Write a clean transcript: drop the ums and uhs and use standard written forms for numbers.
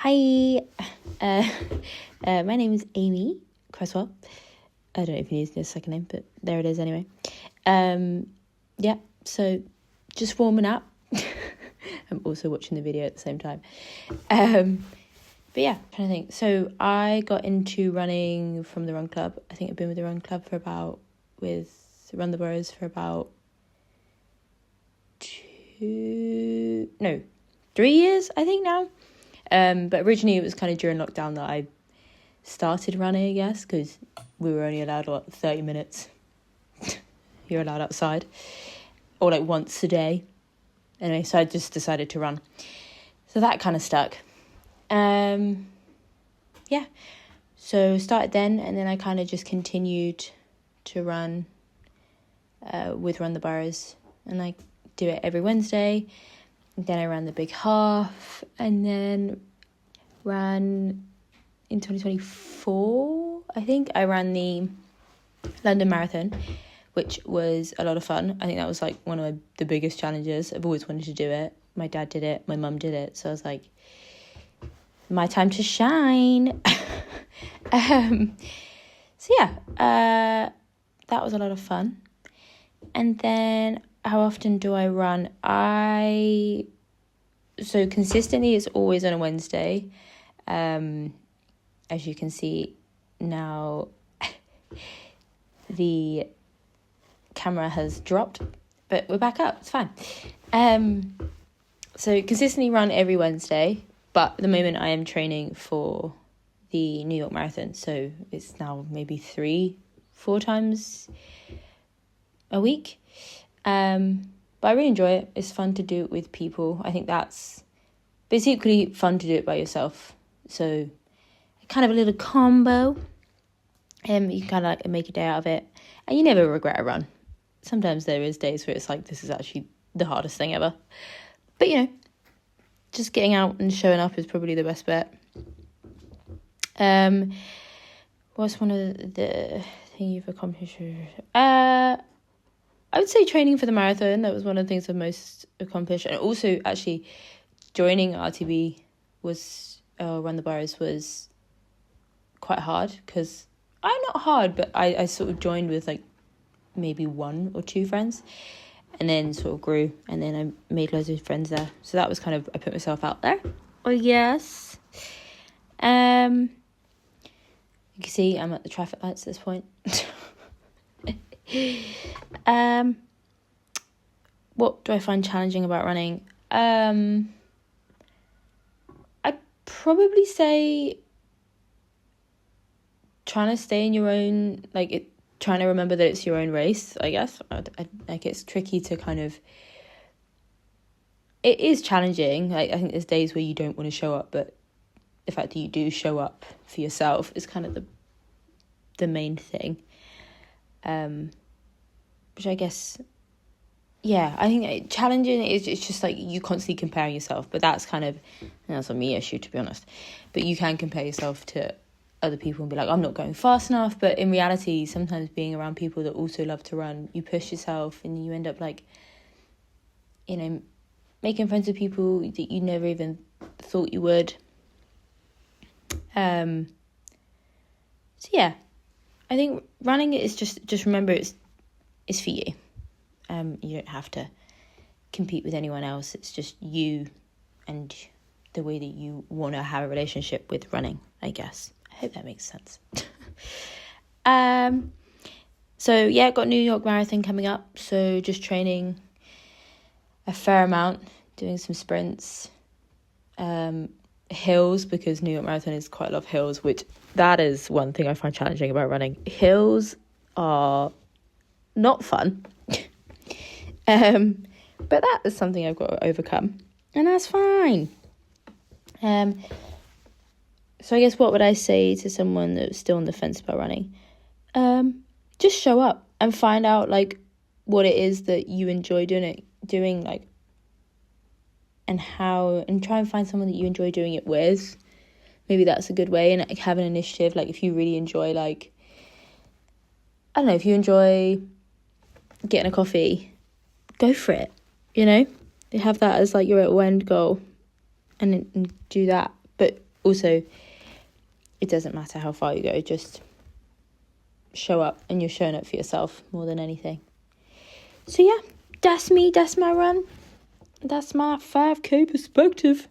Hi, my name is Amy Cresswell. I don't know if you need this second name, but there it is anyway. So just warming up. I'm also watching the video at the same time. But yeah, trying to think. So I got into running from the Run Club. I think I've been with the Run Club with Run the Boroughs for about 3 years, I think now. But originally it was kind of during lockdown that I started running, I guess, because we were only allowed 30 minutes. You're allowed outside, or like once a day. Anyway, so I just decided to run. So that kind of stuck. So started then, and then I kind of just continued to run with Run the Boroughs, and I do it every Wednesday. Then I ran the big half, and then ran in 2024, I think, I ran the London Marathon, which was a lot of fun. I think that was like one of the biggest challenges. I've always wanted to do it. My dad did it, my mum did it, so I was like, my time to shine. That was a lot of fun. And then how often do I run? So consistently it's always on a Wednesday. As you can see now, the camera has dropped, but we're back up, it's fine. So consistently run every Wednesday, but at the moment I am training for the New York Marathon, so it's now maybe 3-4 times a week. But I really enjoy it. It's fun to do it with people. I think that's basically fun to do it by yourself. So kind of a little combo. You can kind of like make a day out of it, and you never regret a run. Sometimes there is days where it's like, this is actually the hardest thing ever. But just getting out and showing up is probably the best bet. What's one of the things you've accomplished? I would say training for the marathon. That was one of the things I've most accomplished. And also, actually, joining RTB Run the Boroughs was quite hard, because I'm not hard, but I sort of joined with like maybe 1 or 2 friends, and then sort of grew, and then I made loads of friends there. So that was kind of, I put myself out there. Oh yes. You can see I'm at the traffic lights at this point. What do I find challenging about running? I'd probably say trying to stay in your own, trying to remember that it's your own race, I guess. It's tricky to kind of, it is challenging. I think there's days where you don't want to show up, but the fact that you do show up for yourself is kind of the main thing. Which I guess, I think challenging is, it's just like you constantly comparing yourself, but that's a me issue, to be honest. But you can compare yourself to other people and be like, I'm not going fast enough. But in reality, sometimes being around people that also love to run, you push yourself and you end up making friends with people that you never even thought you would. I think running is just remember it's for you. You don't have to compete with anyone else. It's just you and the way that you want to have a relationship with running, I guess. I hope that makes sense. Got New York Marathon coming up. So just training a fair amount, doing some sprints, hills, because New York Marathon is quite a lot of hills, which that is one thing I find challenging about running. Hills are not fun. But that is something I've got to overcome, and that's fine. So I guess what would I say to someone that's still on the fence about running? Just show up and find out what it is that you enjoy doing, and how, and try and find someone that you enjoy doing it with. Maybe that's a good way. And have an initiative. If you really enjoy, if you enjoy getting a coffee, go for it. They have that as your end goal, and do that. But also, it doesn't matter how far you go, just show up, and you're showing up for yourself more than anything. So yeah, that's me, that's my run, that's my 5K perspective.